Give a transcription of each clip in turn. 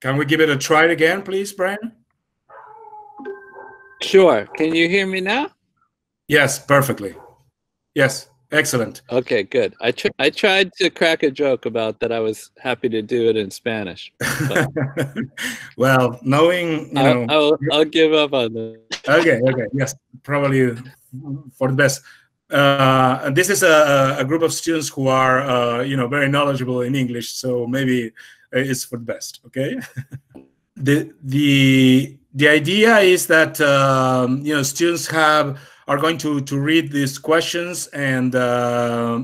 Can we give it a try again, please, Brian? Sure. Can you hear me now? Yes, perfectly. Yes, excellent. Okay, good. I tried to crack a joke about that I was happy to do it in Spanish. Well, knowing, you know... I'll give up on that. Okay, yes, probably for the best. And this is a group of students who are, you know, very knowledgeable in English, so maybe it's for the best, okay? The idea is that, you know, students are going to read these questions, and,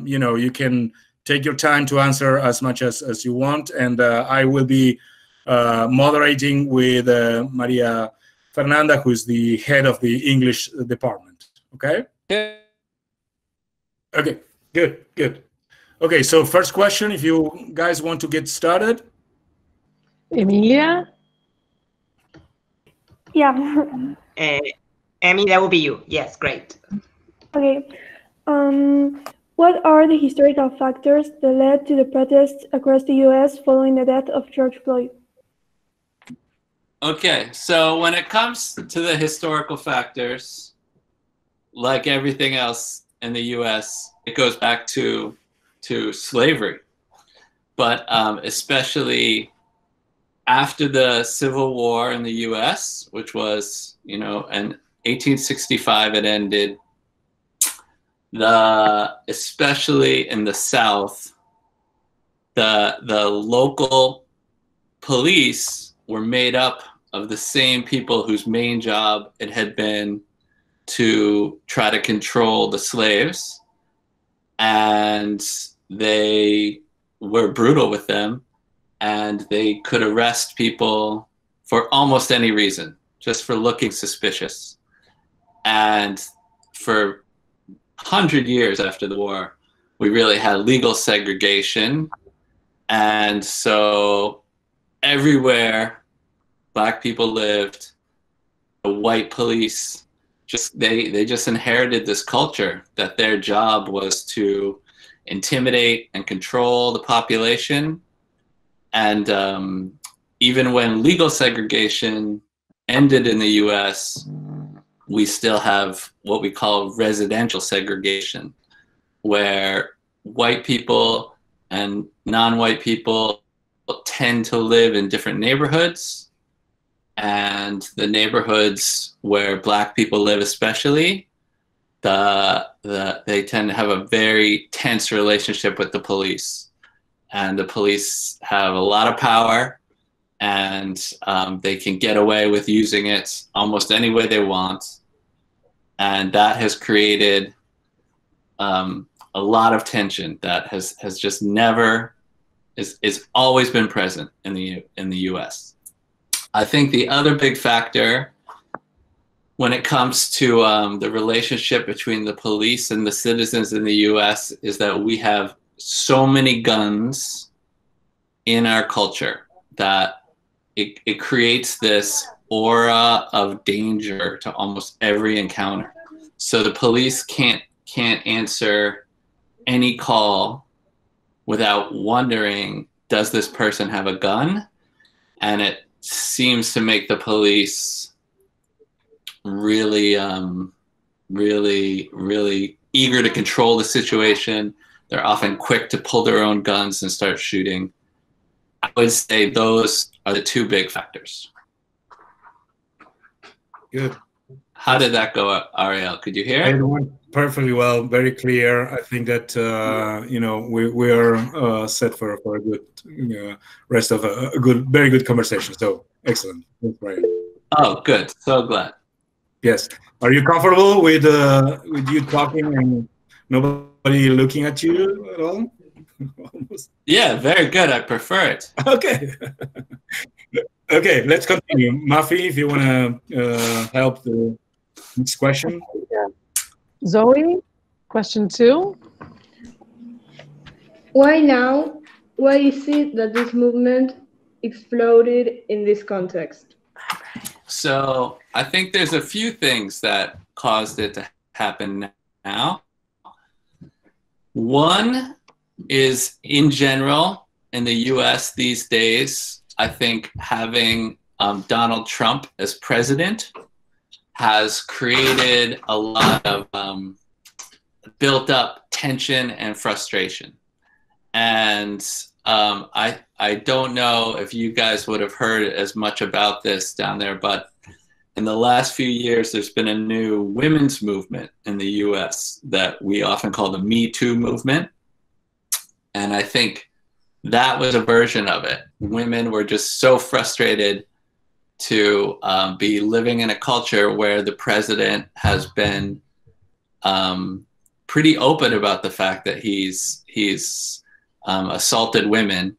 you know, you can take your time to answer as much as you want, and I will be moderating with Maria Fernanda, who is the head of the English department. Okay? Yeah. Okay, good. Okay, so first question, if you guys want to get started. Emilia? Yeah. Emmy, that will be you. Yes, great. Okay. What are the historical factors that led to the protests across the U.S. following the death of George Floyd? Okay, so when it comes to the historical factors, like everything else in the U.S., it goes back to slavery. But especially after the Civil War in the U.S., which was, you know, in 1865 it ended, especially in the South, the local police were made up of the same people whose main job it had been to try to control the slaves, and they were brutal with them, and they could arrest people for almost any reason, just for looking suspicious. And for 100 years after the war, we really had legal segregation, and so everywhere Black people lived, the white police they just inherited this culture that their job was to intimidate and control the population. And even when legal segregation ended in the US, we still have what we call residential segregation, where white people and non-white people tend to live in different neighborhoods, and the neighborhoods where Black people live especially, they tend to have a very tense relationship with the police. And the police have a lot of power, and they can get away with using it almost any way they want. And that has created a lot of tension that has just never, is always been present in the US. I think the other big factor when it comes to the relationship between the police and the citizens in the US is that we have so many guns in our culture that it creates this aura of danger to almost every encounter. So the police can't answer any call without wondering, does this person have a gun? And it seems to make the police really eager to control the situation. They're often quick to pull their own guns and start shooting. I would say those are the two big factors. Good. How did that go, Ariel? Could you hear it? It went perfectly well, very clear. I think that you know, we are set for a good rest of a very good conversation. So excellent. Thanks, Brian. Oh, good. So glad. Yes. Are you comfortable with you talking and nobody looking at you at all? Almost. Yeah, very good. I prefer it. Okay. Okay, let's continue. Mafi, if you want to help the next question. Yeah. Zoe, question 2. Why now? Why is it that this movement exploded in this context? So I think there's a few things that caused it to happen now. One is, in general, in the US these days, I think having Donald Trump as president has created a lot of built up tension and frustration. And I don't know if you guys would have heard as much about this down there, but in the last few years, there's been a new women's movement in the US that we often call the Me Too movement. And I think that was a version of it. Women were just so frustrated to be living in a culture where the president has been pretty open about the fact that he's assaulted women,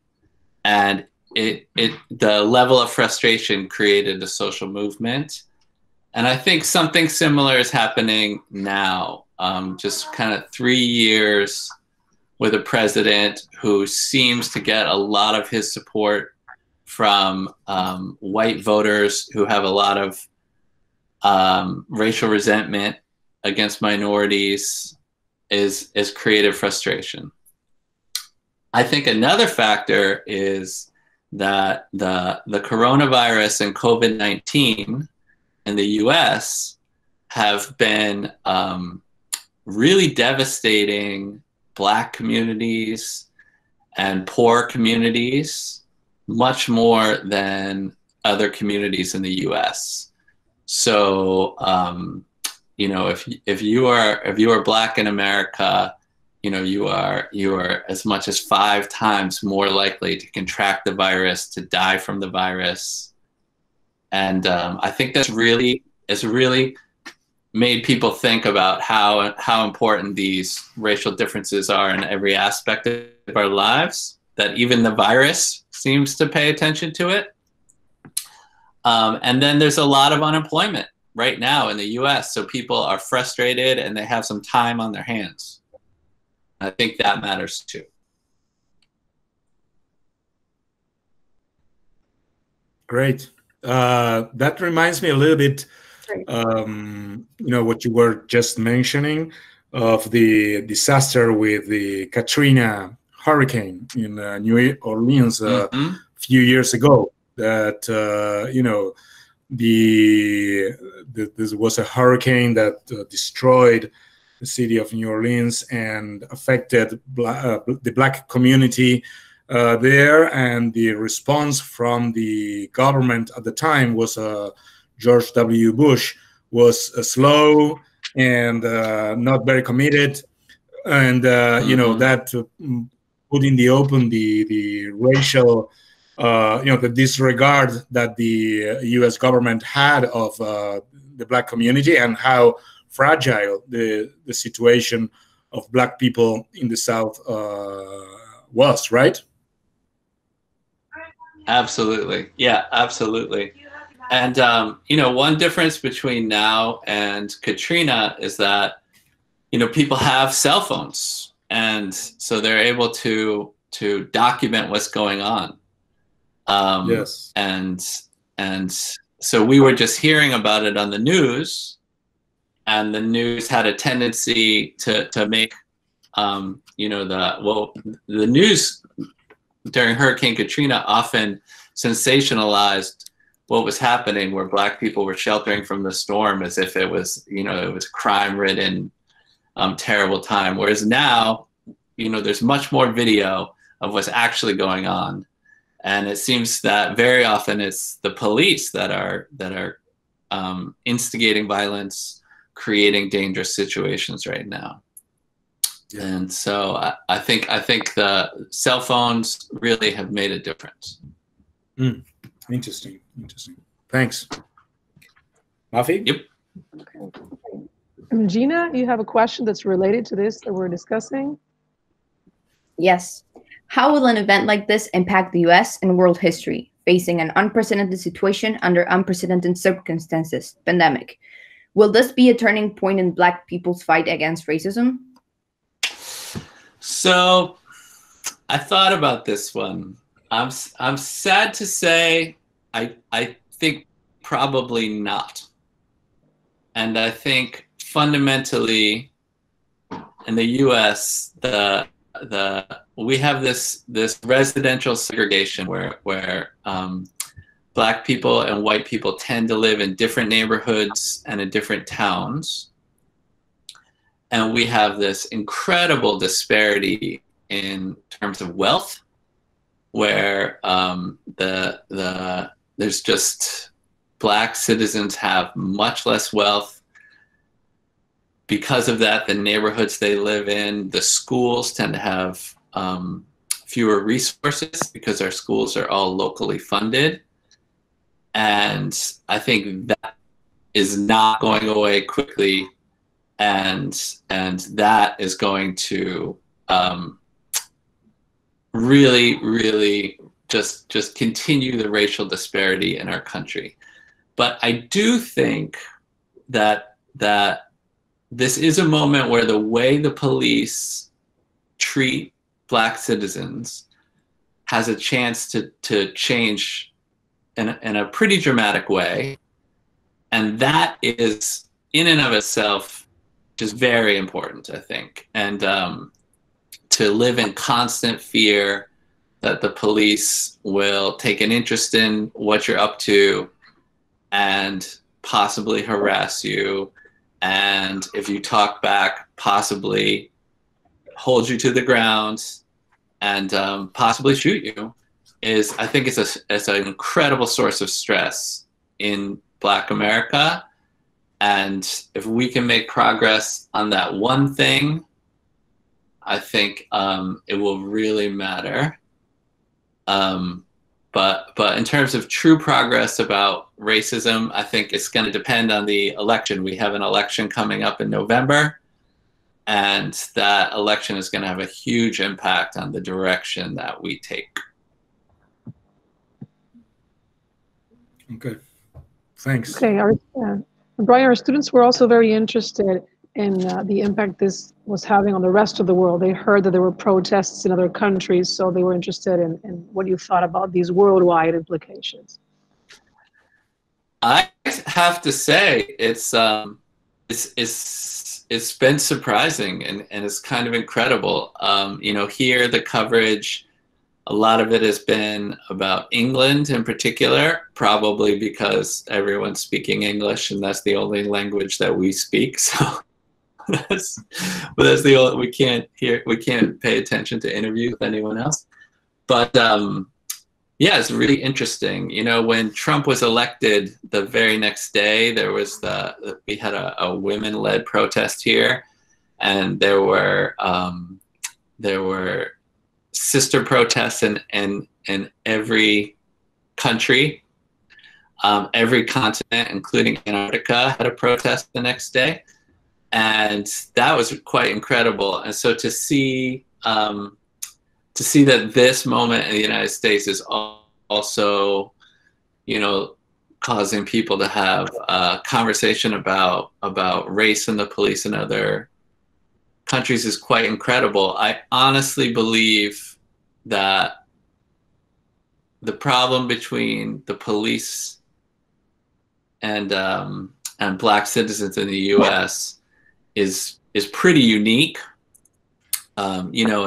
and the level of frustration created a social movement. And I think something similar is happening now. Just kind of 3 years with a president who seems to get a lot of his support from white voters who have a lot of racial resentment against minorities is created frustration. I think another factor is that the coronavirus and COVID-19 in the US have been really devastating Black communities and poor communities much more than other communities in the US. So, you know, if you are Black in America, you know, you are as much as 5 times more likely to contract the virus, to die from the virus. And I think it's really made people think about how important these racial differences are in every aspect of our lives, that even the virus seems to pay attention to it. And then there's a lot of unemployment right now in the US, so people are frustrated and they have some time on their hands. I think that matters too. Great. That reminds me a little bit, you know, what you were just mentioning of the disaster with the Katrina hurricane in New Orleans a few years ago. That you know, this was a hurricane that destroyed the city of New Orleans and affected the Black community there, and the response from the government at the time was George W. Bush was slow and not very committed, and you know, that put in the open the racial, you know, the disregard that the U.S. government had of the Black community and how fragile the situation of Black people in the South was, right? Absolutely. Yeah, absolutely. And, you know, one difference between now and Katrina is that, you know, people have cell phones, and so they're able to document what's going on. Yes. And so we were just hearing about it on the news, and the news had a tendency to make, you know, the news during Hurricane Katrina often sensationalized what was happening, where Black people were sheltering from the storm as if it was, you know, it was crime-ridden, terrible time. Whereas now, you know, there's much more video of what's actually going on, and it seems that very often it's the police that are instigating violence, creating dangerous situations right now. Yeah. And so I think the cell phones really have made a difference. Interesting. Thanks. Mafi? Yep. Okay. Gina, you have a question that's related to this that we're discussing? Yes. How will an event like this impact the US and world history, facing an unprecedented situation under unprecedented circumstances, pandemic? Will this be a turning point in Black people's fight against racism? So I thought about this one. I'm sad to say I think probably not. And I think fundamentally in the US, the we have this residential segregation where Black people and white people tend to live in different neighborhoods and in different towns. And we have this incredible disparity in terms of wealth, where there's just Black citizens have much less wealth. Because of that, the neighborhoods they live in, the schools tend to have fewer resources because our schools are all locally funded. And I think that is not going away quickly, and that is going to really just continue the racial disparity in our country. But I do think that this is a moment where the way the police treat Black citizens has a chance to change in a pretty dramatic way. And that is, in and of itself, just very important, I think. And to live in constant fear that the police will take an interest in what you're up to and possibly harass you, and if you talk back, possibly hold you to the ground and possibly shoot you, I think it's an incredible source of stress in Black America. And if we can make progress on that one thing, I think it will really matter. But in terms of true progress about racism, I think it's going to depend on the election. We have an election coming up in November, and that election is going to have a huge impact on the direction that we take. Okay, thanks. Okay, Brian, our students were also very interested in the impact this was having on the rest of the world. They heard that there were protests in other countries, so they were interested in what you thought about these worldwide implications. I have to say, it's been surprising and it's kind of incredible. You know, here the coverage, a lot of it has been about England in particular, probably because everyone's speaking English and that's the only language that we speak. So that's the only, we can't pay attention to interviews with anyone else. But yeah, it's really interesting. You know, when Trump was elected, the very next day there was we had a women-led protest here, and there were sister protests in every country, every continent, including Antarctica, had a protest the next day, and that was quite incredible. And so to see that this moment in the United States is also, you know, causing people to have a conversation about race and the police in other countries is quite incredible. I honestly believe that the problem between the police and Black citizens in the U.S. is pretty unique. You know,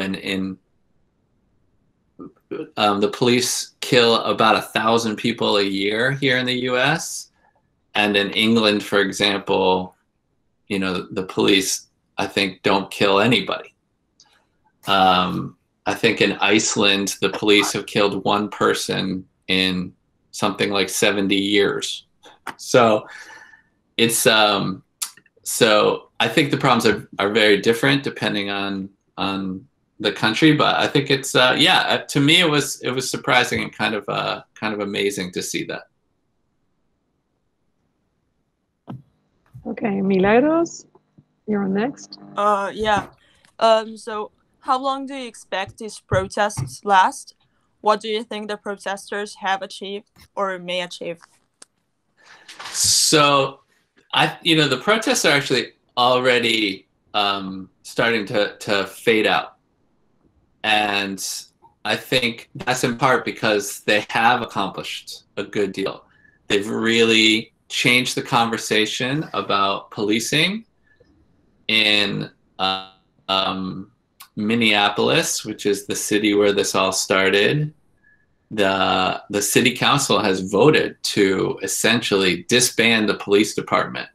the police kill about 1,000 people a year here in the U.S. And in England, for example, you know, the police, I think, don't kill anybody. I think in Iceland, the police have killed one person in something like 70 years. So it's so I think the problems are very different depending on the country, but I think it's yeah, to me it was surprising and kind of amazing to see that. Okay, Milagros, you're on next. Yeah. So how long do you expect these protests last? What do you think the protesters have achieved or may achieve? So you know, the protests are actually already starting to fade out. And I think that's in part because they have accomplished a good deal. They've really changed the conversation about policing in Minneapolis, which is the city where this all started, the city council has voted to essentially disband the police department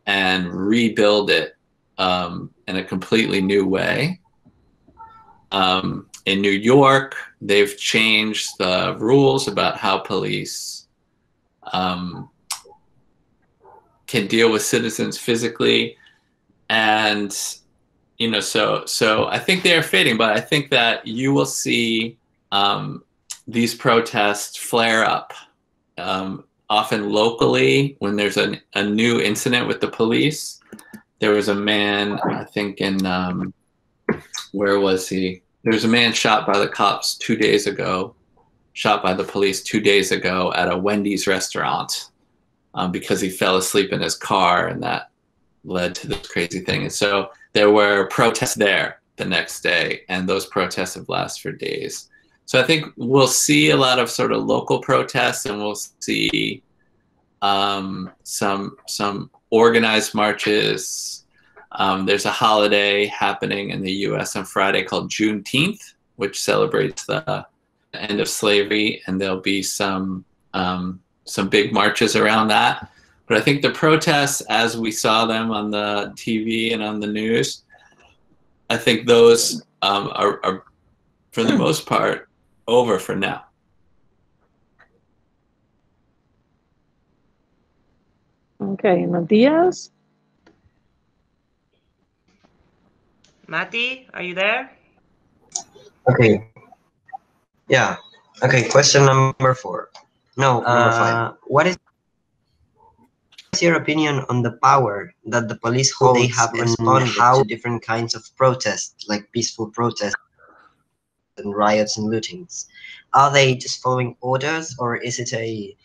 and rebuild it in a completely new way. In New York, they've changed the rules about how police can deal with citizens physically. And, you know, so I think they are fading, but I think that you will see these protests flare up often locally when there's a new incident with the police. There was a man, I think in, where was he? There's a man shot by the cops 2 days ago, shot by the police 2 days ago at a Wendy's restaurant because he fell asleep in his car, and that led to this crazy thing. And so there were protests there the next day, and those protests have lasted for days. So I think we'll see a lot of sort of local protests, and we'll see some organized marches. There's a holiday happening in the US on Friday called Juneteenth, which celebrates the end of slavery, and there'll be some big marches around that. But I think the protests, as we saw them on the TV and on the news, I think those are for the most part, over for now. Okay, Matias? Mati, are you there? Okay. Yeah. Okay, question number 4. No, number 5. What is your opinion on the power that the police holds they have responded to different kinds of protests, like peaceful protests and riots and lootings? Are they just following orders, or is it a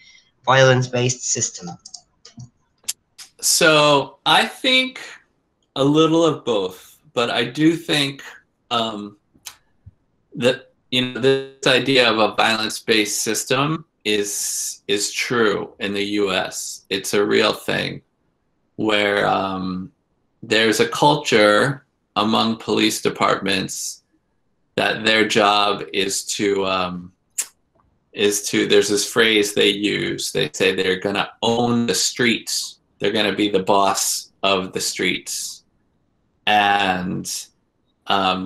violence-based system? So I think a little of both, but I do think that, you know, this idea of a violence-based system is true in the US. It's a real thing where there's a culture among police departments that their job is to there's this phrase they use. They say they're gonna own the streets. They're gonna be the boss of the streets. And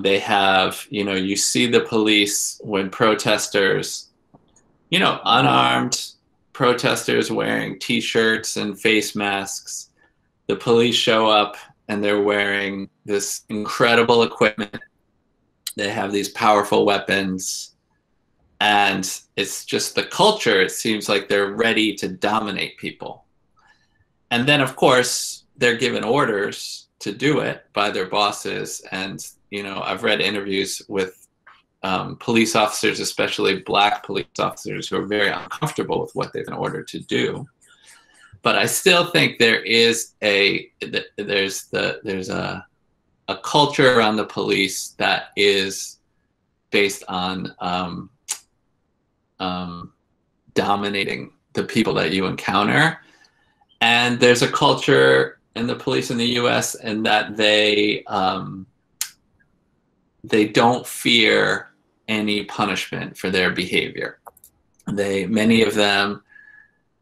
they have, you know, you see the police when protesters, you know, unarmed protesters wearing t-shirts and face masks, the police show up and they're wearing this incredible equipment. They have these powerful weapons, and it's just the culture. It seems like they're ready to dominate people. And then, of course, they're given orders to do it by their bosses. And, you know, I've read interviews with police officers, especially Black police officers, who are very uncomfortable with what they've been ordered to do. But I still think there is there's a culture around the police that is based on dominating the people that you encounter. And there's a culture in the police in the US in that they don't fear any punishment for their behavior. Many of them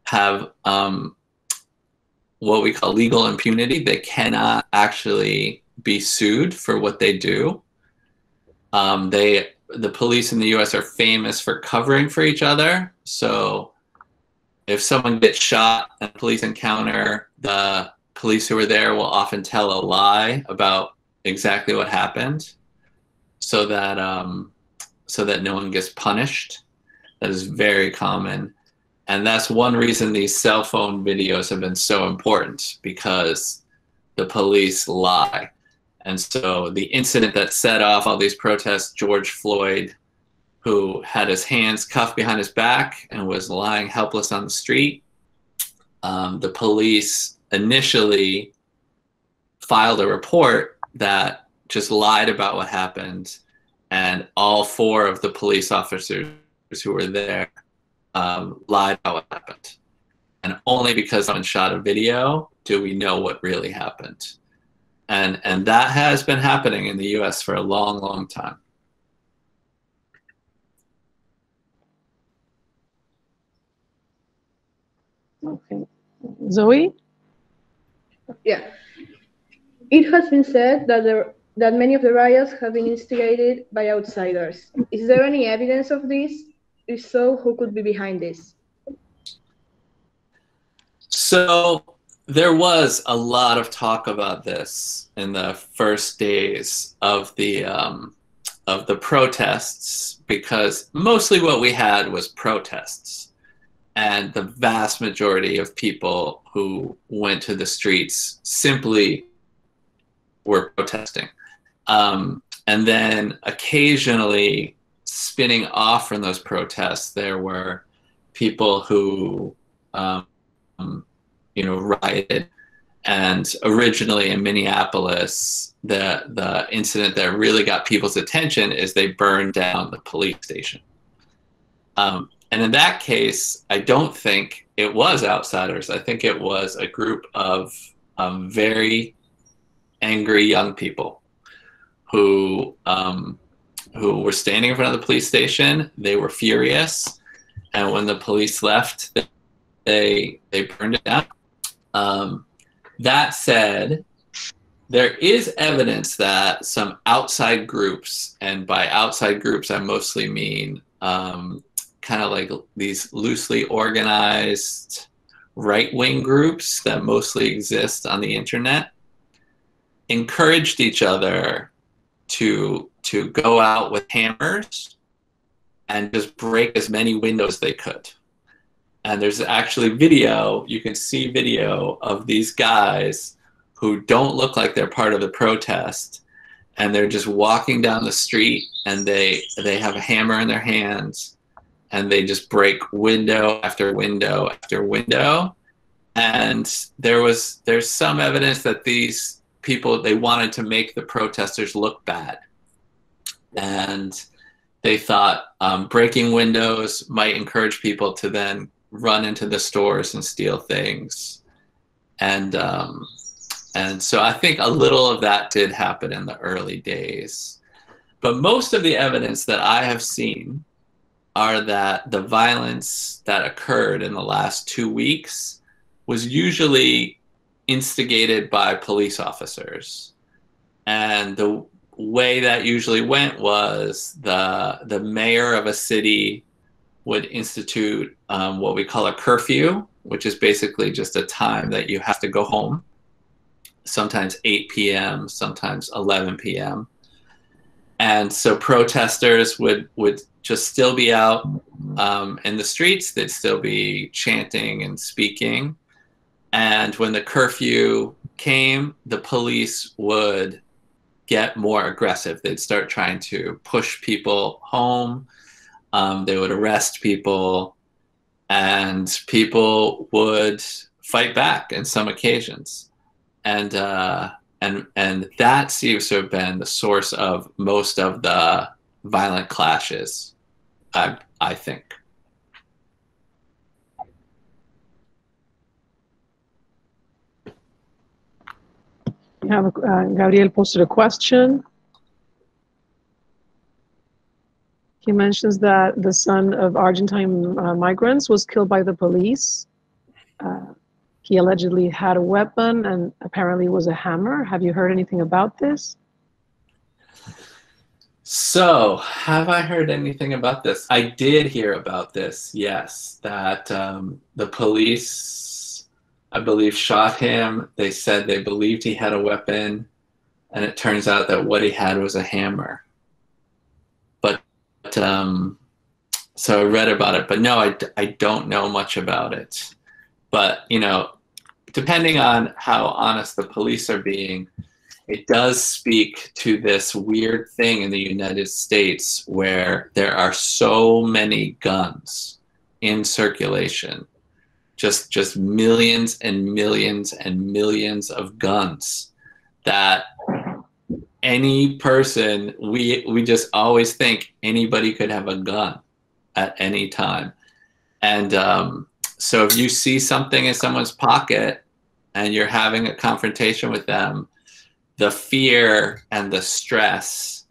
have what we call legal impunity. They cannot actually be sued for what they do. The police in the US are famous for covering for each other. So if someone gets shot and police encounter, the police who are there will often tell a lie about exactly what happened so that no one gets punished. That is very common. And that's one reason these cell phone videos have been so important, because the police lie. And so the incident that set off all these protests, George Floyd, who had his hands cuffed behind his back and was lying helpless on the street, the police initially filed a report that just lied about what happened, and all 4 of the police officers who were there lied about what happened. And only because someone shot a video do we know what really happened. And that has been happening in the US for a long, long time. Okay. Zoe? Yeah. It has been said that many of the riots have been instigated by outsiders. Is there any evidence of this? If so, who could be behind this? So there was a lot of talk about this in the first days of the protests, because mostly what we had was protests, and the vast majority of people who went to the streets simply were protesting. And then occasionally, spinning off from those protests, there were people who rioted. And originally in Minneapolis, the incident that really got people's attention is they burned down the police station. And in that case, I don't think it was outsiders. I think it was a group of very angry young people who were standing in front of the police station. They were furious, and when the police left, they burned it down. That said, there is evidence that some outside groups, and by outside groups I mostly mean kind of like these loosely organized right-wing groups that mostly exist on the internet, encouraged each other to go out with hammers and just break as many windows they could. And there's actually video, you can see video of these guys who don't look like they're part of the protest, and they're just walking down the street, and they have a hammer in their hands, and they just break window after window after window. And there's some evidence that these people, they wanted to make the protesters look bad. And they thought breaking windows might encourage people to then run into the stores and steal things. And so I think a little of that did happen in the early days. But most of the evidence that I have seen are that the violence that occurred in the last 2 weeks was usually instigated by police officers. And the way that usually went was the mayor of a city would institute what we call a curfew, which is basically just a time that you have to go home, sometimes 8 p.m., sometimes 11 p.m. And so protesters would just still be out in the streets. They'd still be chanting and speaking. And when the curfew came, the police would get more aggressive. They'd start trying to push people home. They would arrest people, and people would fight back in some occasions. And that seems to have been the source of most of the violent clashes, I think. We have Gabriel posted a question. He mentions that the son of Argentine migrants was killed by the police. He allegedly had a weapon and apparently was a hammer. Have you heard anything about this? So, have I heard anything about this? I did hear about this, yes, that the police, I believe, shot him. They said they believed he had a weapon, and it turns out that what he had was a hammer. But so I read about it, but no, I don't know much about it. But, you know, depending on how honest the police are being, it does speak to this weird thing in the United States where there are so many guns in circulation, just millions and millions and millions of guns, that any person, we just always think anybody could have a gun at any time. And so if you see something in someone's pocket and you're having a confrontation with them, the fear and the stress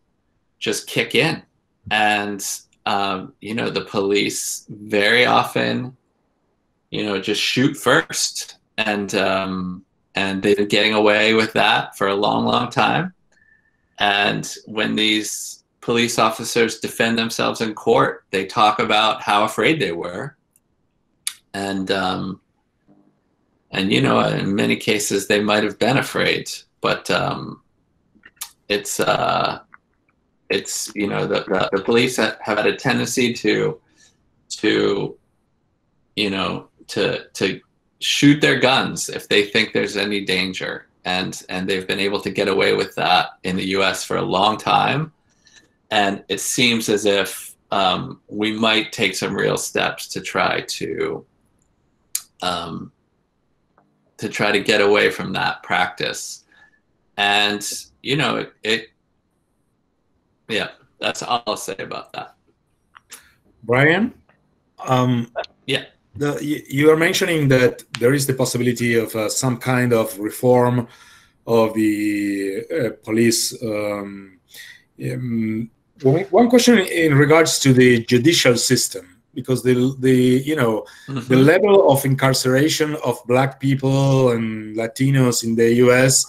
just kick in. And, you know, the police very often, you know, just shoot first. And they've been getting away with that for a long, long time. And when these police officers defend themselves in court, they talk about how afraid they were. And you know, in many cases, they might have been afraid, but it's you know, the police have had a tendency to you know, to shoot their guns if they think there's any danger, and they've been able to get away with that in the U.S. for a long time, and it seems as if we might take some real steps to try to get away from that practice. And you know, yeah, that's all I'll say about that. Brian, yeah, you are mentioning that there is the possibility of some kind of reform of the police. One question in regards to the judicial system, because the you know, the level of incarceration of Black people and Latinos in the U.S.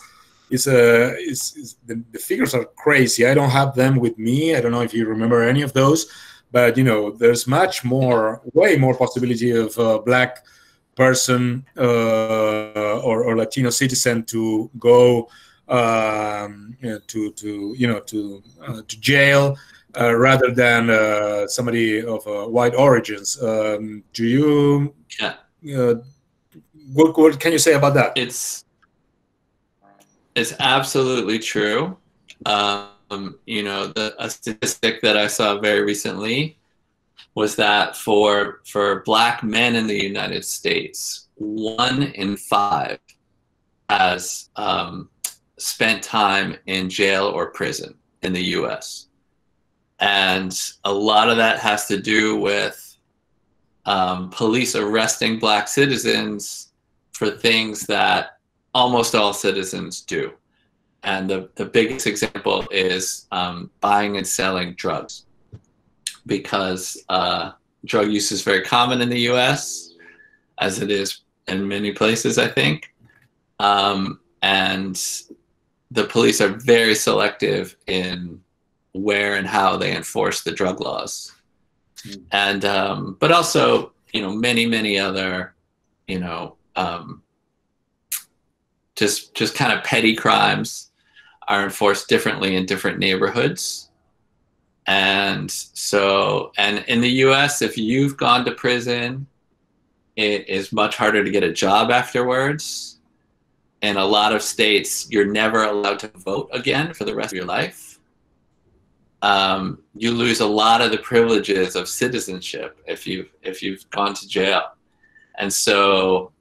is the figures are crazy. I don't have them with me. I don't know if you remember any of those, but you know, there's way more possibility of a Black person or Latino citizen to go to jail rather than somebody of white origins. Do you? Yeah. What can you say about that? It's absolutely true. You know, a statistic that I saw very recently was that for Black men in the United States, 1 in 5 has spent time in jail or prison in the U.S. And a lot of that has to do with police arresting Black citizens for things that almost all citizens do. And the biggest example is buying and selling drugs, because drug use is very common in the U.S., as it is in many places, I think. And the police are very selective in where and how they enforce the drug laws. And but also, you know, many other, you know, just kind of petty crimes are enforced differently in different neighborhoods. And so, and in the US, if you've gone to prison, it is much harder to get a job afterwards. In a lot of states, you're never allowed to vote again for the rest of your life. You lose a lot of the privileges of citizenship if you've gone to jail. And so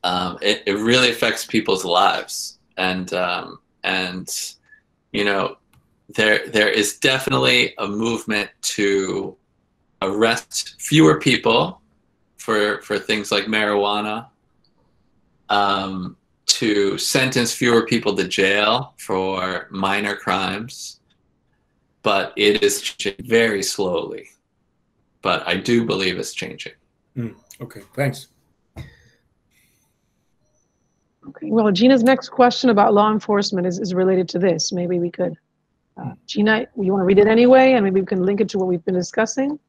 it really affects people's lives. And you know, there is definitely a movement to arrest fewer people for things like marijuana, to sentence fewer people to jail for minor crimes, but it is changing very slowly. But I do believe it's changing. Okay, thanks. Okay, well, Gina's next question about law enforcement is related to this. Maybe we could, Gina, you want to read it anyway, and maybe we can link it to what we've been discussing?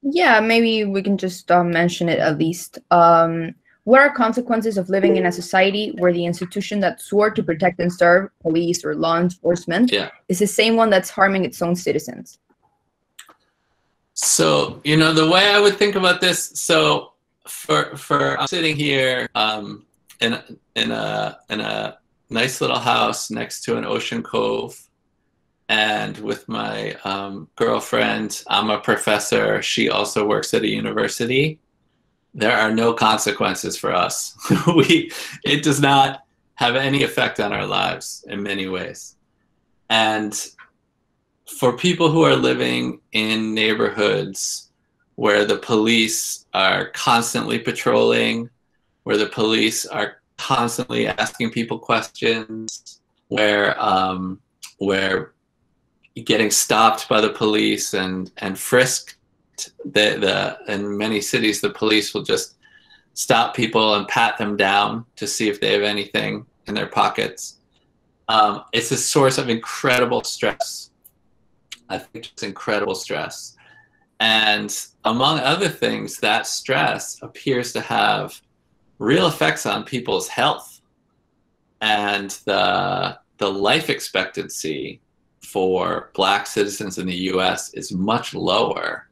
Yeah, maybe we can just mention it at least. What are consequences of living in a society where the institution that swore to protect and serve, police or law enforcement, is the same one that's harming its own citizens? So, you know, the way I would think about this, so for I'm sitting here in a nice little house next to an ocean cove, and with my girlfriend. I'm a professor. She also works at a university. There are no consequences for us. It does not have any effect on our lives in many ways. And for people who are living in neighborhoods where the police are constantly patrolling, where the police are constantly asking people questions, where getting stopped by the police and frisked. In many cities, the police will just stop people and pat them down to see if they have anything in their pockets. It's a source of incredible stress. I think it's incredible stress. And among other things, that stress appears to have real effects on people's health. And the life expectancy for Black citizens in the US is much lower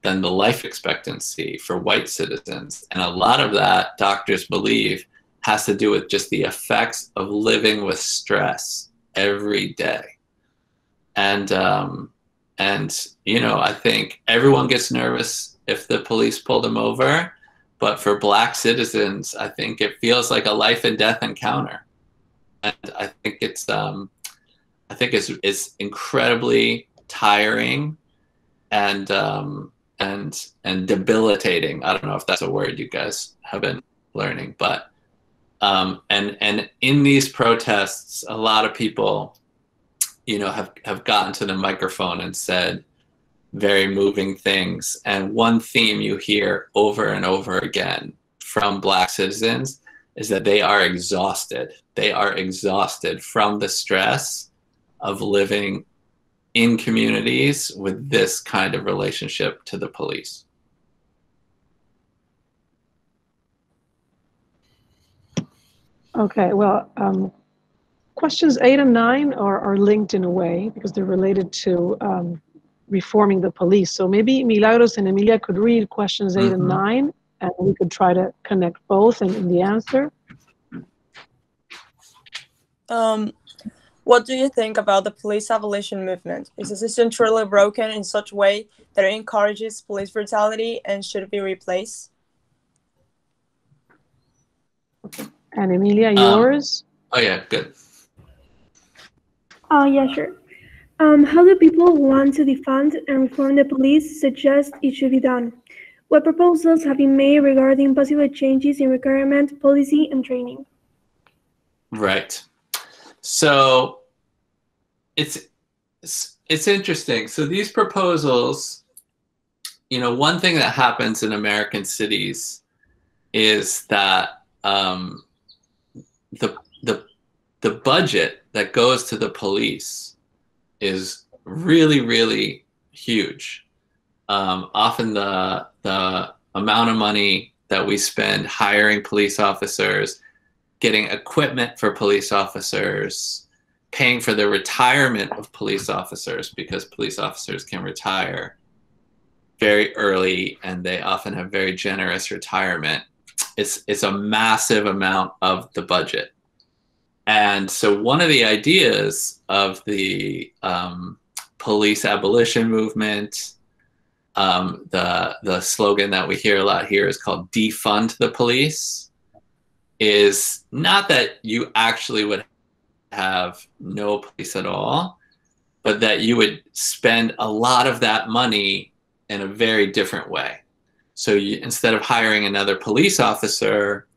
than the life expectancy for white citizens. And a lot of that, doctors believe, has to do with just the effects of living with stress every day. And you know, I think everyone gets nervous if the police pull them over, but for Black citizens, I think it feels like a life and death encounter. And I think it's incredibly tiring and debilitating. I don't know if that's a word you guys have been learning, but and in these protests, a lot of people, you know, have gotten to the microphone and said very moving things. And one theme you hear over and over again from Black citizens is that they are exhausted. They are exhausted from the stress of living in communities with this kind of relationship to the police. Okay, well, questions 8 and 9 are linked in a way because they're related to reforming the police. So maybe Milagros and Emilia could read questions 8 and 9, and we could try to connect both in the answer. What do you think about the police abolition movement? Is the system truly broken in such a way that it encourages police brutality and should be replaced? And Emilia, yours? Oh yeah, good. Yeah, sure. How do people who want to defund and reform the police suggest it should be done? What proposals have been made regarding possible changes in requirement, policy, and training? Right. So it's interesting. So these proposals, you know, one thing that happens in American cities is that the budget that goes to the police is really, really huge. Often the amount of money that we spend hiring police officers, getting equipment for police officers, paying for the retirement of police officers, because police officers can retire very early and they often have very generous retirement. It's a massive amount of the budget. And so one of the ideas of the police abolition movement, the slogan that we hear a lot here is called defund the police, is not that you actually would have no police at all, but that you would spend a lot of that money in a very different way. So instead of hiring another police officer,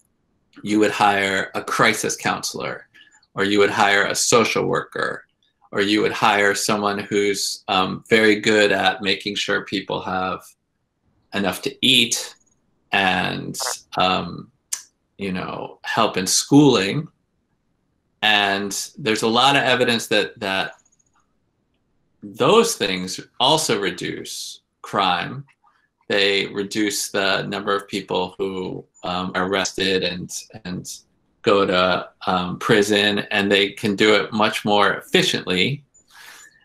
you would hire a crisis counselor, or you would hire a social worker, or you would hire someone who's very good at making sure people have enough to eat and you know, help in schooling. And there's a lot of evidence that those things also reduce crime. They reduce the number of people who are arrested and go to prison, and they can do it much more efficiently.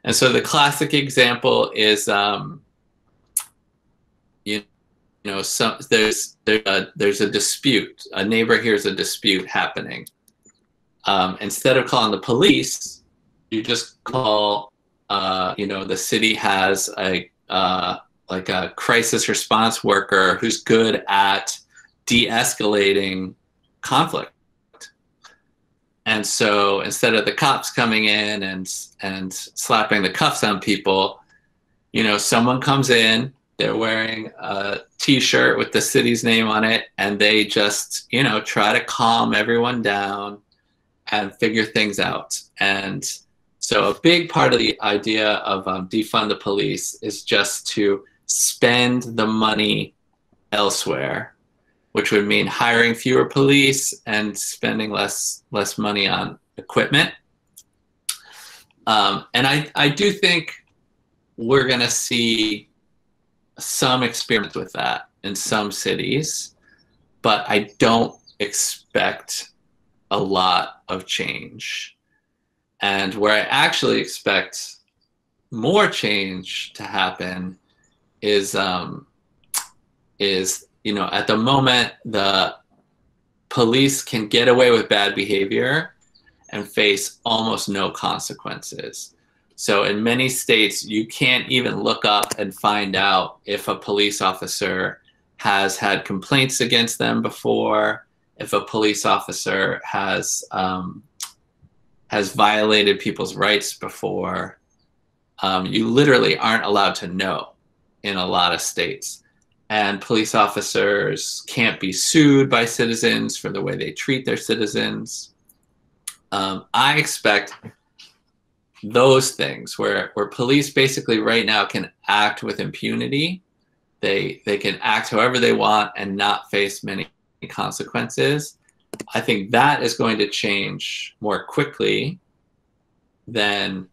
And so the classic example is, you know, there's a dispute. A neighbor hears a dispute happening. Instead of calling the police, you just call. You know, the city has like a crisis response worker who's good at de-escalating conflict. And so instead of the cops coming in and slapping the cuffs on people, you know, someone comes in, they're wearing a T-shirt with the city's name on it, and they just, you know, try to calm everyone down and figure things out. And so a big part of the idea of defund the police is just to spend the money elsewhere, which would mean hiring fewer police and spending less money on equipment. And I do think we're going to see some experiments with that in some cities, but I don't expect a lot of change. And where I actually expect more change to happen is you know, at the moment, the police can get away with bad behavior and face almost no consequences. So in many states, you can't even look up and find out if a police officer has had complaints against them before, if a police officer has violated people's rights before. You literally aren't allowed to know in a lot of states. And police officers can't be sued by citizens for the way they treat their citizens. I expect those things where police basically right now can act with impunity. They can act however they want and not face many consequences. I think that is going to change more quickly than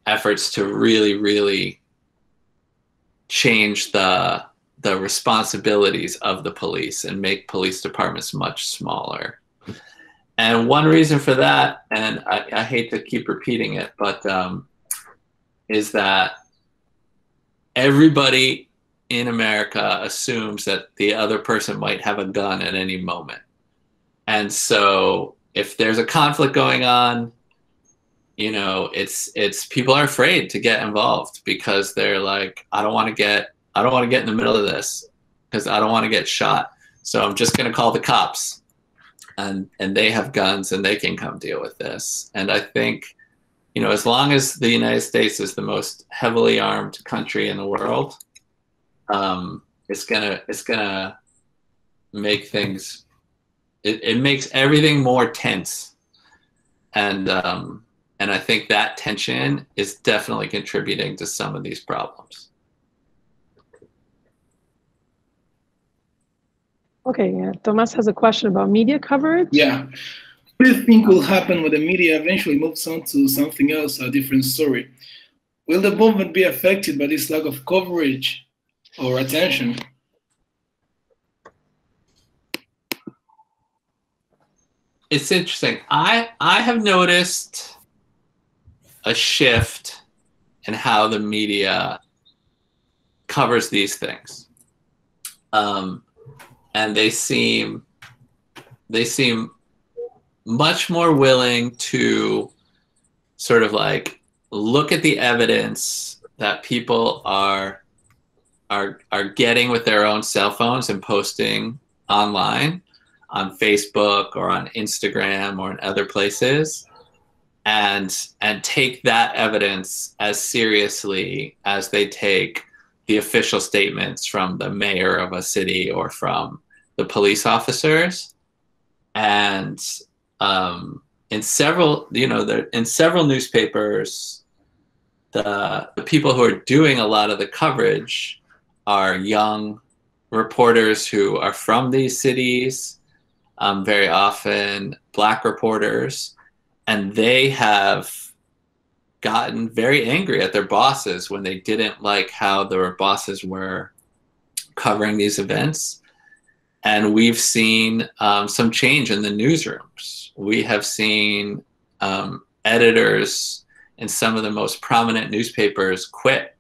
efforts to really change the responsibilities of the police and make police departments much smaller. And one reason for that, and I hate to keep repeating it, but is that everybody in America assumes that the other person might have a gun at any moment. And so if there's a conflict going on, you know, it's people are afraid to get involved because they're like, I don't want to get in the middle of this because I don't want to get shot. So I'm just going to call the cops, and they have guns and they can come deal with this. And I think, you know, as long as the United States is the most heavily armed country in the world, it's gonna make things. It makes everything more tense, and I think that tension is definitely contributing to some of these problems. Okay, Thomas has a question about media coverage. Yeah. What do you think will happen when the media eventually moves on to something else, a different story? Will the movement be affected by this lack of coverage or attention? It's interesting. I have noticed a shift in how the media covers these things. And they seem much more willing to sort of like look at the evidence that people are getting with their own cell phones and posting online on Facebook or on Instagram or in other places, and take that evidence as seriously as they take the official statements from the mayor of a city or from the police officers. And in several newspapers, the people who are doing a lot of the coverage are young reporters who are from these cities, very often Black reporters, and they have gotten very angry at their bosses when they didn't like how their bosses were covering these events. And we've seen some change in the newsrooms. We have seen editors in some of the most prominent newspapers quit.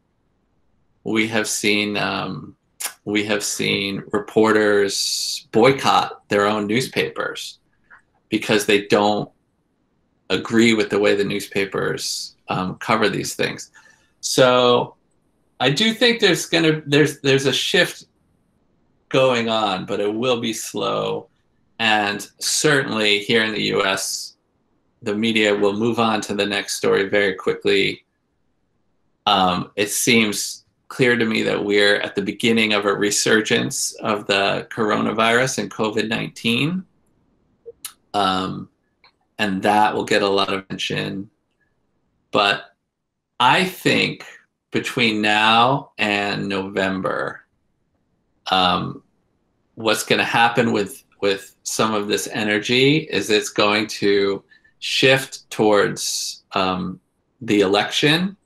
We have seen reporters boycott their own newspapers because they don't agree with the way the newspapers cover these things. So I do think there's a shift going on, but it will be slow. And certainly here in the US, the media will move on to the next story very quickly. It seems clear to me that we're at the beginning of a resurgence of the coronavirus and COVID-19. And that will get a lot of attention. But I think between now and November, what's going to happen with some of this energy is it's going to shift towards the election,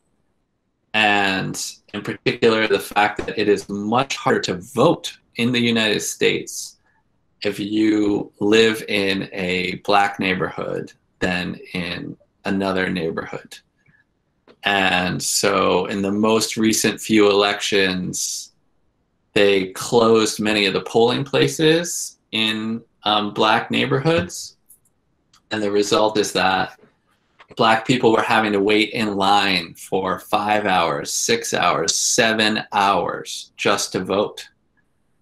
and in particular the fact that it is much harder to vote in the United States if you live in a Black neighborhood than in another neighborhood. And so in the most recent few elections, they closed many of the polling places in Black neighborhoods. And the result is that Black people were having to wait in line for 5 hours, 6 hours, 7 hours just to vote.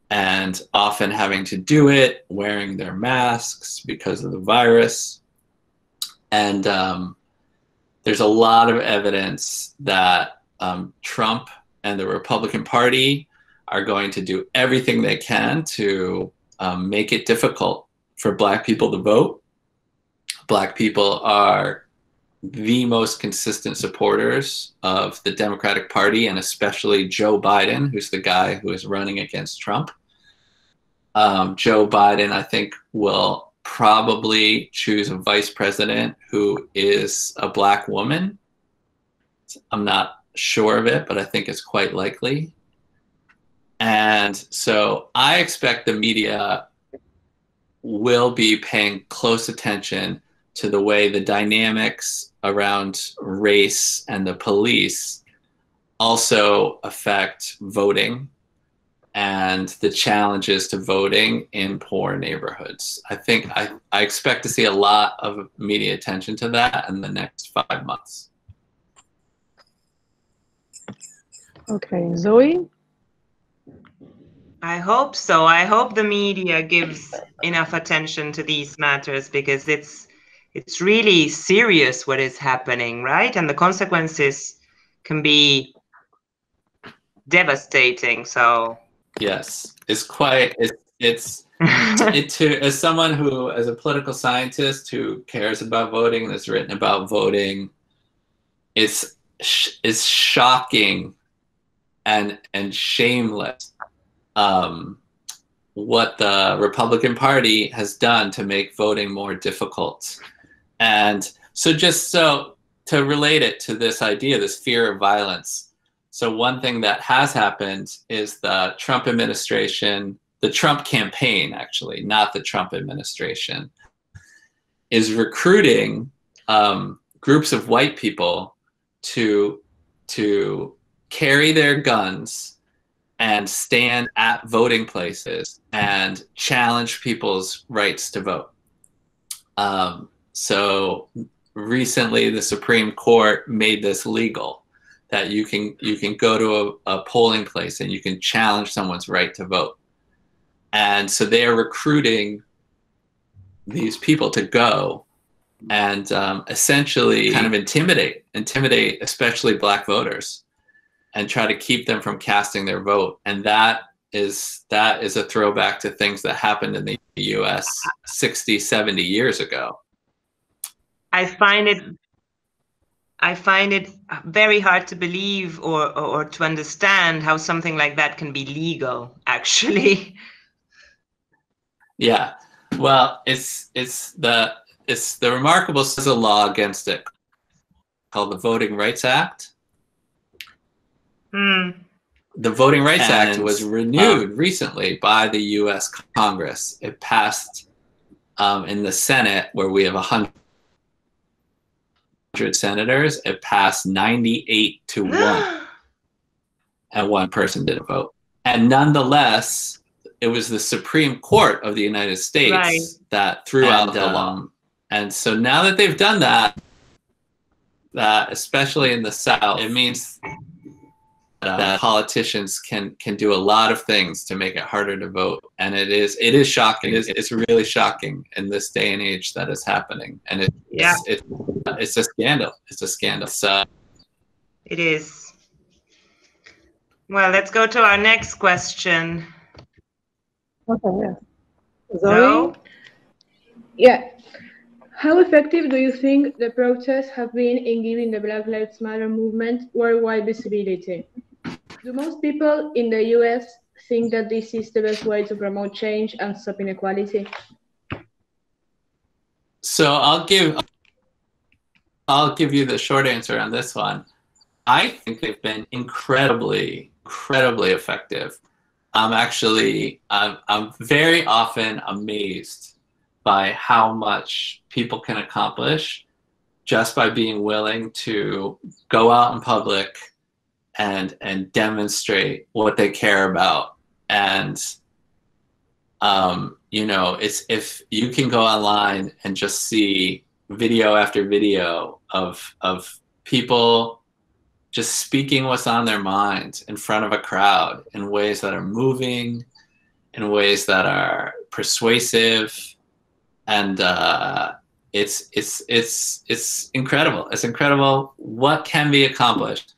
And often having to do it wearing their masks because of the virus. And there's a lot of evidence that Trump and the Republican Party are going to do everything they can to make it difficult for Black people to vote. Black people are the most consistent supporters of the Democratic Party, and especially Joe Biden, who's the guy who is running against Trump. Joe Biden, I think, will probably choose a vice president who is a Black woman. I'm not sure of it, but I think it's quite likely. And so I expect the media will be paying close attention to the way the dynamics around race and the police also affect voting and the challenges to voting in poor neighborhoods. I think I expect to see a lot of media attention to that in the next 5 months. Okay, Zoe? I hope so. I hope the media gives enough attention to these matters, because it's really serious what is happening, right? And the consequences can be devastating. So yes, it's quite as someone who, as a political scientist who cares about voting, that's written about voting, it's shocking and shameless what the Republican Party has done to make voting more difficult. And so to relate it to this idea, this fear of violence. So one thing that has happened is the Trump administration, the Trump campaign, actually, not the Trump administration, is recruiting groups of white people to carry their guns and stand at voting places and challenge people's rights to vote. So recently, the Supreme Court made this legal, that you can go to a polling place and you can challenge someone's right to vote. And so they are recruiting these people to go and essentially kind of intimidate especially Black voters, and try to keep them from casting their vote. And that is a throwback to things that happened in the US 60, 70 years ago. I find it very hard to believe or to understand how something like that can be legal, actually. Yeah, well, it's the remarkable, there's a law against it called the Voting Rights Act. The Voting Rights Act was renewed recently by the US Congress. It passed in the Senate, where we have 100 senators. It passed 98 to 1, and one person didn't vote. And nonetheless, it was the Supreme Court of the United States that threw out the law. And so now that they've done that, especially in the South, it means that politicians can do a lot of things to make it harder to vote. And it is shocking. It's really shocking in this day and age that is happening. And it's a scandal. It's a scandal. So it is. Well, let's go to our next question. Okay, yeah. Zoe? Yeah. How effective do you think the protests have been in giving the Black Lives Matter movement worldwide visibility? Do most people in the US think that this is the best way to promote change and stop inequality? So I'll give you the short answer on this one. I think they've been incredibly effective. I'm very often amazed by how much people can accomplish just by being willing to go out in public and demonstrate what they care about. And you know, it's, if you can go online and just see video after video of people just speaking what's on their mind in front of a crowd in ways that are moving, in ways that are persuasive, and it's incredible. It's incredible what can be accomplished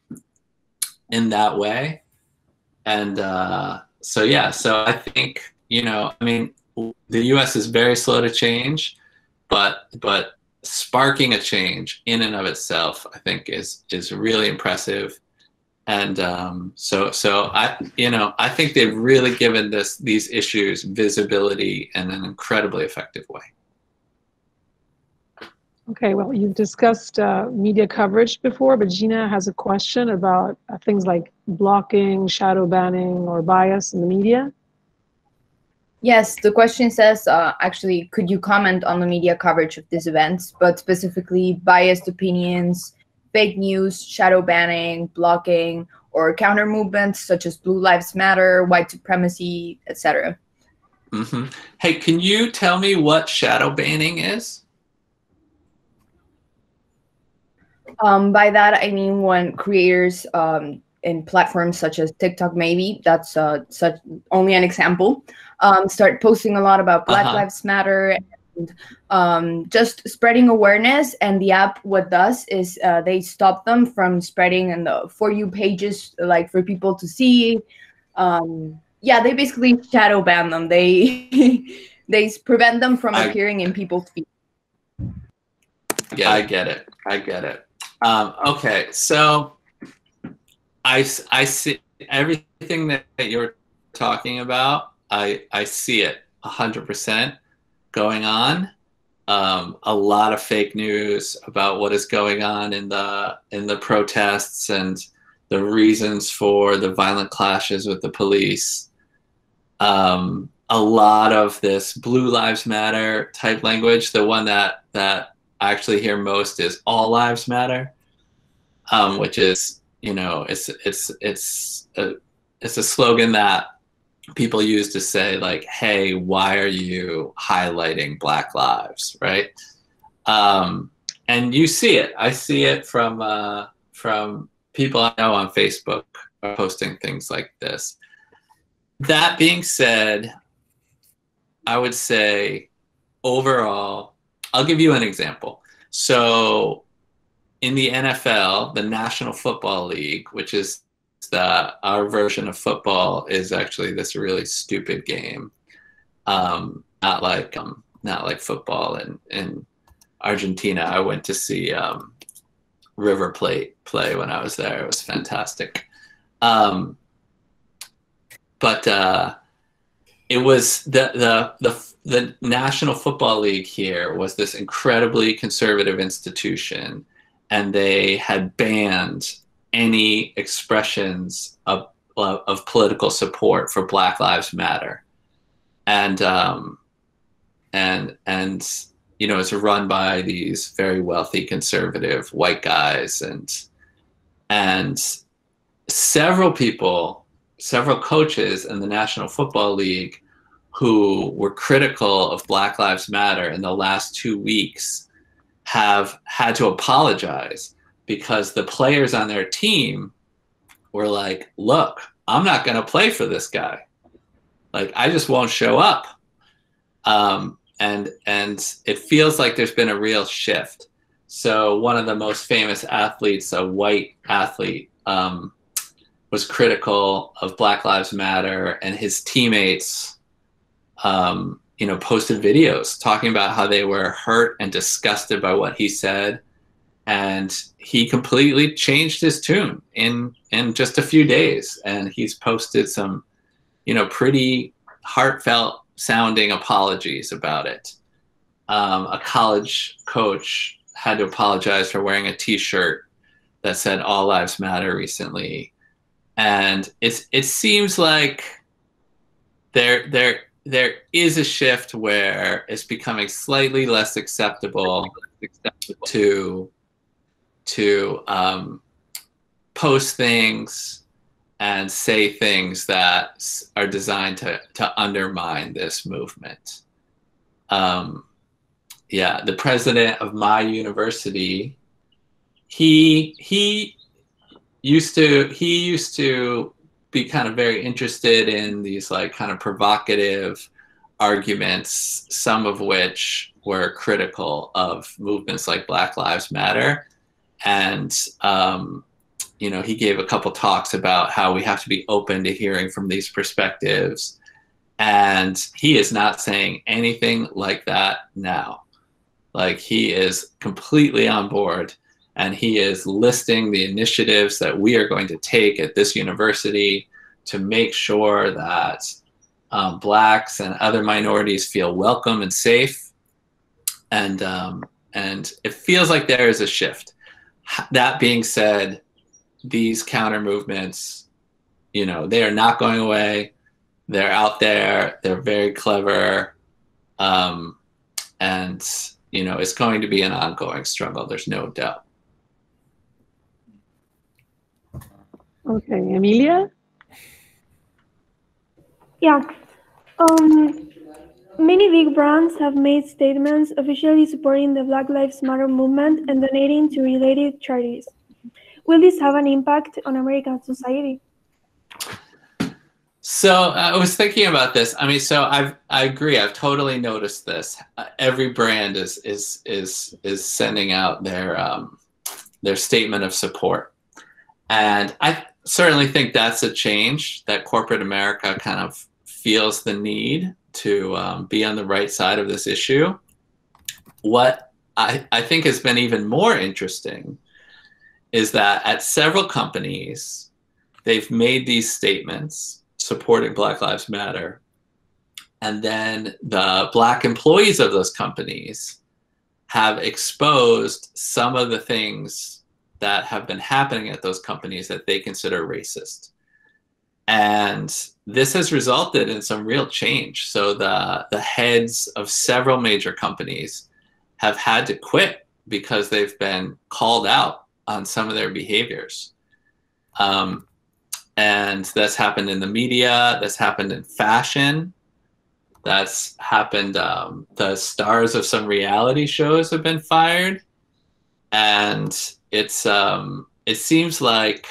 in that way. And so yeah, so I think, you know, I mean, the US is very slow to change, but sparking a change in and of itself, I think is really impressive. And so I think they've really given these issues visibility in an incredibly effective way. Okay, well, you've discussed media coverage before, but Gina has a question about things like blocking, shadow banning, or bias in the media. Yes, the question says, actually, could you comment on the media coverage of these events, but specifically biased opinions, fake news, shadow banning, blocking, or counter movements such as Blue Lives Matter, white supremacy, etc. Mm-hmm. Hey, can you tell me what shadow banning is? By that, I mean when creators in platforms such as TikTok, maybe, that's only an example, start posting a lot about Black Lives Matter and just spreading awareness. And the app, what does is they stop them from spreading in the For You pages, like for people to see. Yeah, they basically shadow ban them. They prevent them from appearing in people's feed. Yeah, I get it. Okay, so I see everything that you're talking about. I see it 100% going on. A lot of fake news about what is going on in the protests and the reasons for the violent clashes with the police. A lot of this Blue Lives Matter type language. The one that I actually hear most is All Lives Matter, which is, you know, it's a slogan that people use to say, like, hey, why are you highlighting Black lives, right? And you see it. I see it from people I know on Facebook posting things like this. That being said, I would say overall, I'll give you an example. So in the NFL, the National Football League, which is our version of football, is actually this really stupid game. Not like football in Argentina. I went to see River Plate play when I was there. It was fantastic. But it was the National Football League here was this incredibly conservative institution, and they had banned any expressions of political support for Black Lives Matter. And you know, it's run by these very wealthy conservative white guys, and several coaches in the National Football League who were critical of Black Lives Matter in the last 2 weeks have had to apologize, because the players on their team were like, look, I'm not going to play for this guy. Like, I just won't show up. And it feels like there's been a real shift. So one of the most famous athletes, a white athlete, was critical of Black Lives Matter, and his teammates, you know, posted videos talking about how they were hurt and disgusted by what he said. And he completely changed his tune in just a few days. And he's posted some, you know, pretty heartfelt sounding apologies about it. A college coach had to apologize for wearing a t-shirt that said "All Lives Matter" recently. And it seems like there is a shift where it's becoming slightly less acceptable to post things and say things that are designed to undermine this movement. Yeah, the president of my university, he used to be kind of very interested in these like kind of provocative arguments, some of which were critical of movements like Black Lives Matter. And, you know, he gave a couple talks about how we have to be open to hearing from these perspectives. And he is not saying anything like that now. Like, he is completely on board, and he is listing the initiatives that we are going to take at this university to make sure that Blacks and other minorities feel welcome and safe. And it feels like there is a shift. That being said, these counter movements, you know, they are not going away. They're out there. They're very clever. And, you know, it's going to be an ongoing struggle. There's no doubt. Okay, Emilia? Yeah. Many big brands have made statements officially supporting the Black Lives Matter movement and donating to related charities. Will this have an impact on American society? So I was thinking about this. I mean, so I agree. I've totally noticed this. Every brand is sending out their statement of support, and I certainly think that's a change, that corporate America kind of feels the need to be on the right side of this issue. What I think has been even more interesting is that at several companies, they've made these statements supporting Black Lives Matter, and then the Black employees of those companies have exposed some of the things that have been happening at those companies that they consider racist. And this has resulted in some real change. So the heads of several major companies have had to quit because they've been called out on some of their behaviors. And that's happened in the media, that's happened in fashion, that's happened, the stars of some reality shows have been fired. And it seems like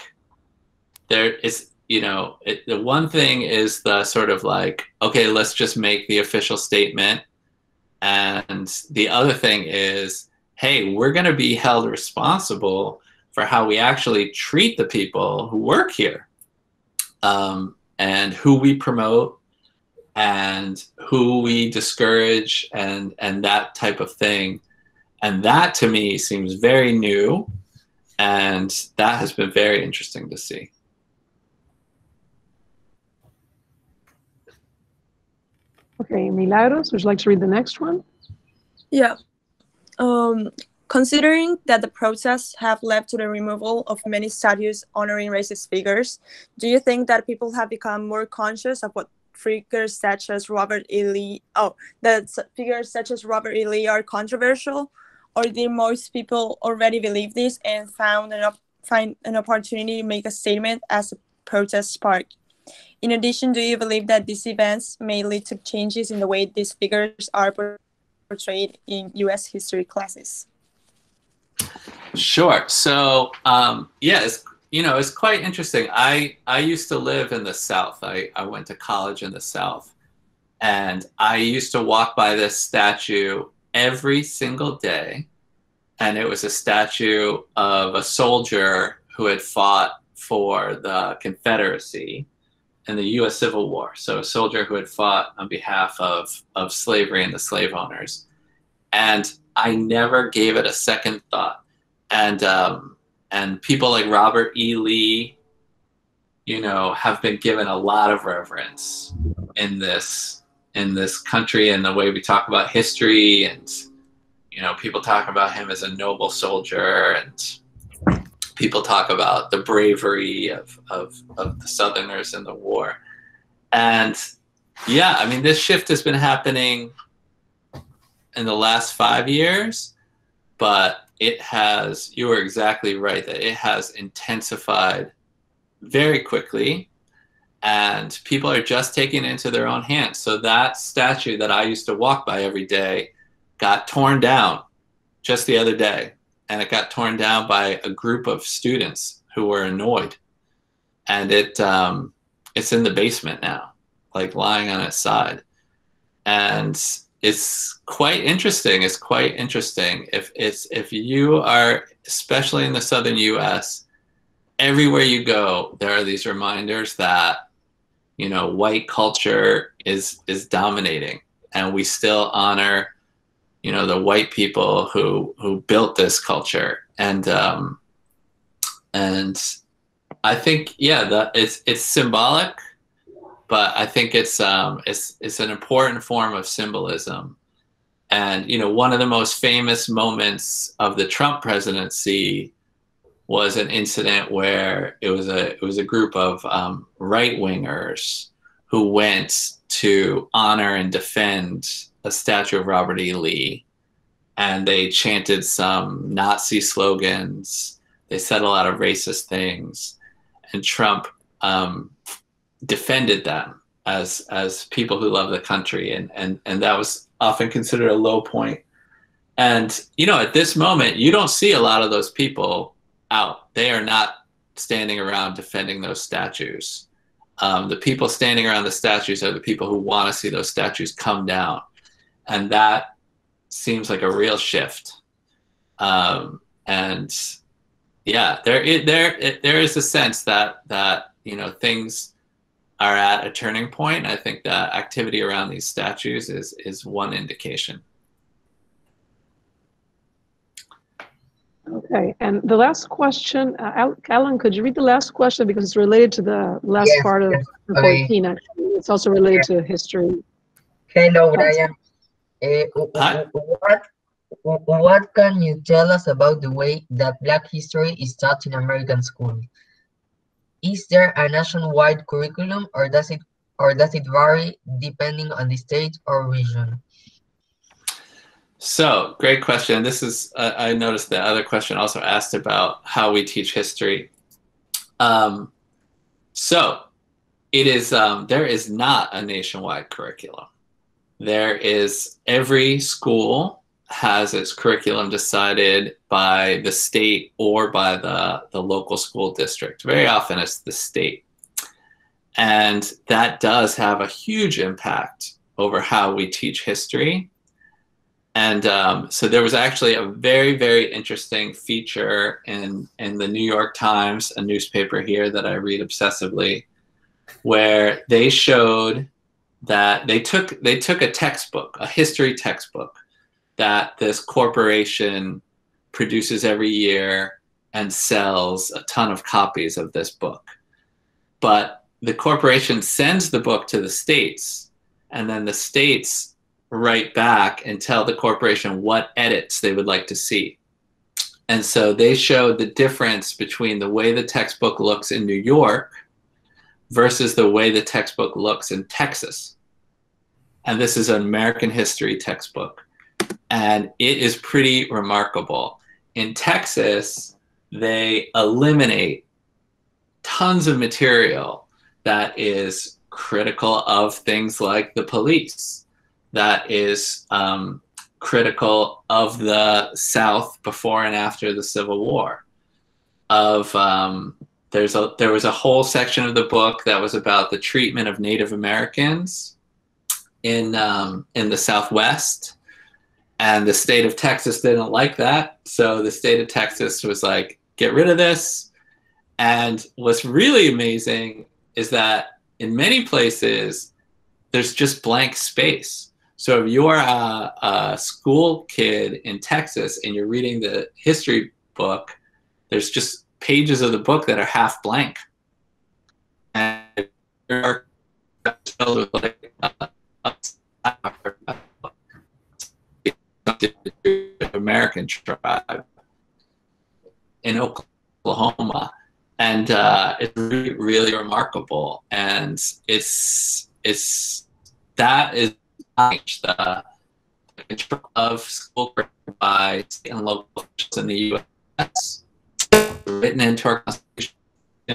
there is, you know, the one thing is the sort of like, okay, let's just make the official statement. And the other thing is, hey, we're going to be held responsible for how we actually treat the people who work here, and who we promote and who we discourage, and that type of thing. And that to me seems very new, and that has been very interesting to see. Okay, Milagros, would you like to read the next one? Yeah. Considering that the protests have led to the removal of many statues honoring racist figures, do you think that people have become more conscious of what figures such as Robert E. Lee, that figures such as Robert E. Lee are controversial, or did most people already believe this and find an opportunity to make a statement as a protest spark? In addition, do you believe that these events may lead to changes in the way these figures are portrayed in U.S. history classes? Sure. So, yeah, it's quite interesting. I used to live in the South. I went to college in the South, and I used to walk by this statue every single day. And it was a statue of a soldier who had fought for the Confederacy in the U.S. Civil War. So a soldier who had fought on behalf of slavery and the slave owners. And I never gave it a second thought. And people like Robert E. Lee, you know, have been given a lot of reverence in this country, and the way we talk about history, and you know, people talk about him as a noble soldier, and people talk about the bravery of the Southerners in the war. And yeah, I mean, this shift has been happening in the last 5 years, but it has, you are exactly right, that it has intensified very quickly, and people are just taking it into their own hands. So that statue that I used to walk by every day got torn down just the other day, and it got torn down by a group of students who were annoyed, and it's in the basement now, like lying on its side. And it's quite interesting. It's quite interesting. If you are, especially in the southern U.S., everywhere you go, there are these reminders that, you know, white culture is dominating, and we still honor, you know, the white people who built this culture. And I think, yeah, it's symbolic, but I think it's an important form of symbolism. And, you know, one of the most famous moments of the Trump presidency was an incident where it was a group of right-wingers who went to honor and defend a statue of Robert E. Lee, and they chanted some Nazi slogans. They said a lot of racist things, and Trump defended them as people who love the country, and that was often considered a low point. And you know, at this moment, you don't see a lot of those people out. They are not standing around defending those statues. The people standing around the statues are the people who want to see those statues come down, and that seems like a real shift. And yeah, there is a sense that you know, things are at a turning point. I think that activity around these statues is one indication. Okay, and the last question, Alan, could you read the last question, because it's related to the last part of 14, actually. It's also related to history. Hello, Brian. What can you tell us about the way that Black history is taught in American schools? Is there a nationwide curriculum, or does it vary depending on the state or region? So, great question. This is, I noticed the other question also asked about how we teach history. So, it is, there is not a nationwide curriculum. There is, every school has its curriculum decided by the state or by the local school district. Very often it's the state. And that does have a huge impact over how we teach history. And so there was actually a very, very interesting feature in the New York Times, a newspaper here that I read obsessively, where they showed that they took a textbook, a history textbook, that this corporation produces every year and sells a ton of copies of this book. But the corporation sends the book to the states, and then the states write back and tell the corporation what edits they would like to see. And so they showed the difference between the way the textbook looks in New York versus the way the textbook looks in Texas. And this is an American history textbook. And it is pretty remarkable. In Texas, they eliminate tons of material that is critical of things like the police, that is critical of the South before and after the Civil War. There was a whole section of the book that was about the treatment of Native Americans in the Southwest. And the state of Texas didn't like that. So the state of Texas was like, get rid of this. And what's really amazing is that in many places, there's just blank space. So if you're a school kid in Texas and you're reading the history book, there's just pages of the book that are half blank. And there are like American tribe in Oklahoma, and it's really, really remarkable. And it's that is the control of school by state and local officials in the U.S. written into our Constitution.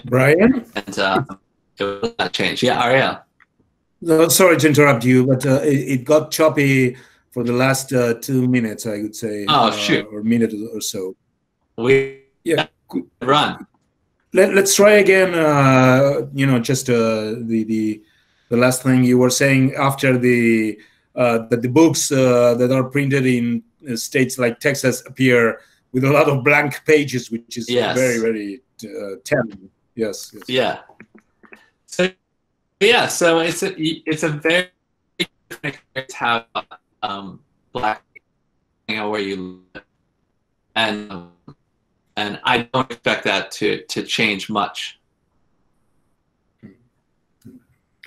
Brian? And it will not change. Yeah, Ariel. No, sorry to interrupt you, but it got choppy for the last 2 minutes, I would say. Oh, shoot. Or minute or so. Yeah. Run. Let's try again. Just the last thing you were saying after that the books that are printed in states like Texas appear with a lot of blank pages, which is very, very telling. Yes. Yeah. So it's a very different experience to have black where you live, and I don't expect that to change much.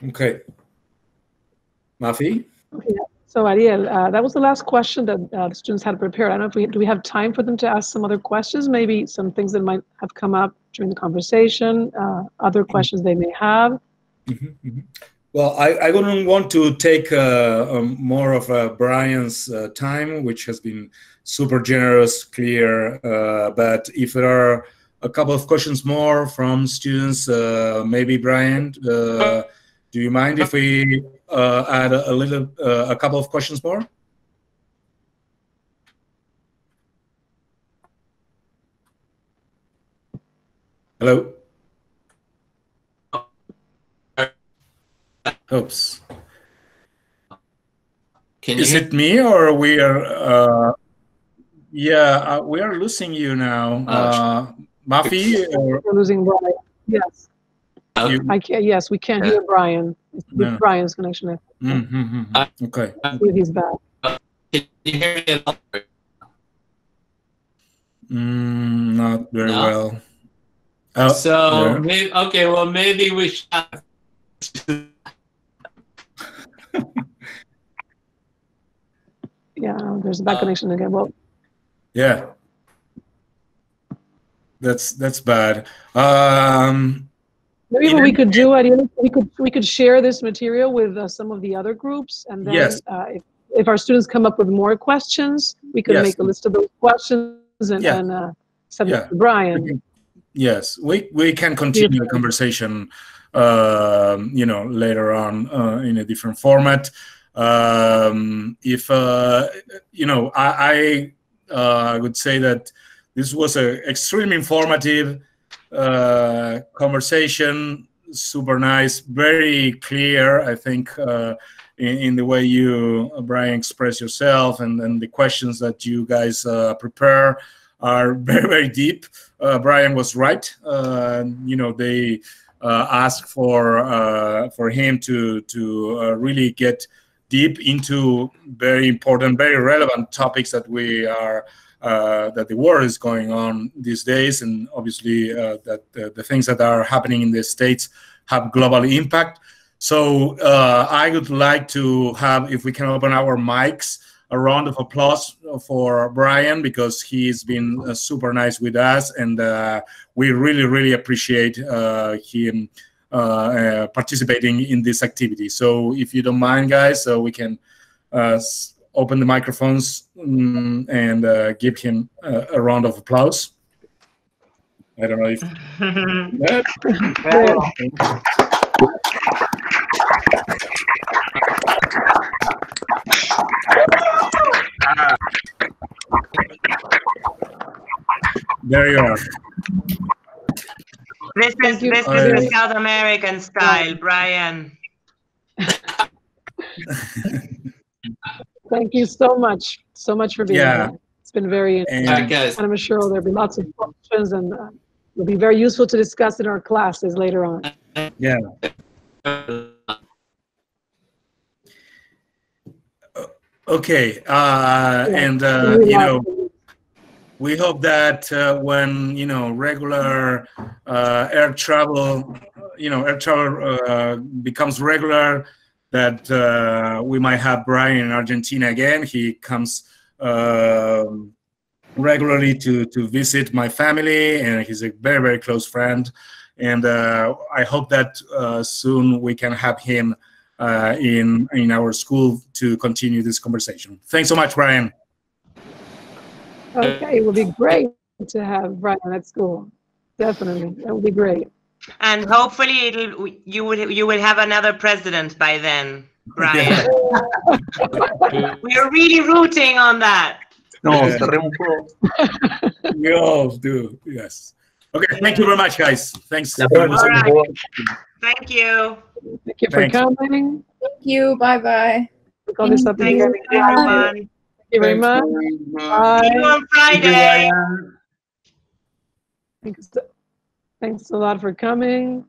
Okay. Mafi? Okay. So Ariel, that was the last question that the students had prepared. I don't know if do we have time for them to ask some other questions, maybe some things that might have come up during the conversation, other questions they may have. Well, I wouldn't want to take more of Brian's time, which has been super generous, clear. But if there are a couple of questions more from students, maybe Brian, do you mind if we add a couple of questions more? Hello? Oops. Is it me or we are? We are losing you now. Mafi? We're losing Brian. Yes. I can't. Yes, we can't hear Brian. It's Brian's connection. Okay. See if he's back. Can you hear me at all? Not very well. So maybe, okay. Well, maybe we should. Yeah, there's a bad connection again. Well. Yeah. That's bad. Maybe what we could do, we could share this material with some of the other groups, and then if our students come up with more questions, we could make a list of those questions and send them to Brian. Yes, we can continue the conversation, later on in a different format. I would say that this was an extremely informative conversation, super nice, very clear, I think, in the way you, Brian, express yourself, and the questions that you guys prepare are very, very deep. Brian was right. They asked for him to really get deep into very important, very relevant topics that we are that the war is going on these days, and obviously that the things that are happening in the States have global impact. So I would like to have, if we can open our mics, a round of applause for Brian, because he's been super nice with us, and we really, really appreciate him participating in this activity. So if you don't mind, guys, so we can open the microphones and give him a round of applause. I don't know if there you are. This is the South American style, Brian. Thank you so much for being here. It's been very interesting. Guys. And I'm sure there'll be lots of questions, and It'll be very useful to discuss in our classes later on. Yeah. Okay, and you know, we hope that when regular air travel, becomes regular, that we might have Brian in Argentina again. He comes regularly to visit my family, and he's a very, very close friend. And I hope that soon we can have him in our school to continue this conversation. Thanks so much, Brian. Okay, it would be great to have Brian at school. Definitely, that would be great. And hopefully you will have another president by then, Brian. We are really rooting on that. No, we all do. Yes. Okay. Thank you very much, guys. Thanks. All right. Thank you. Thank you for coming. Thank you. Bye-bye. Thanks, everyone. Thank you very much. Bye. See you on Friday. Thanks a lot for coming.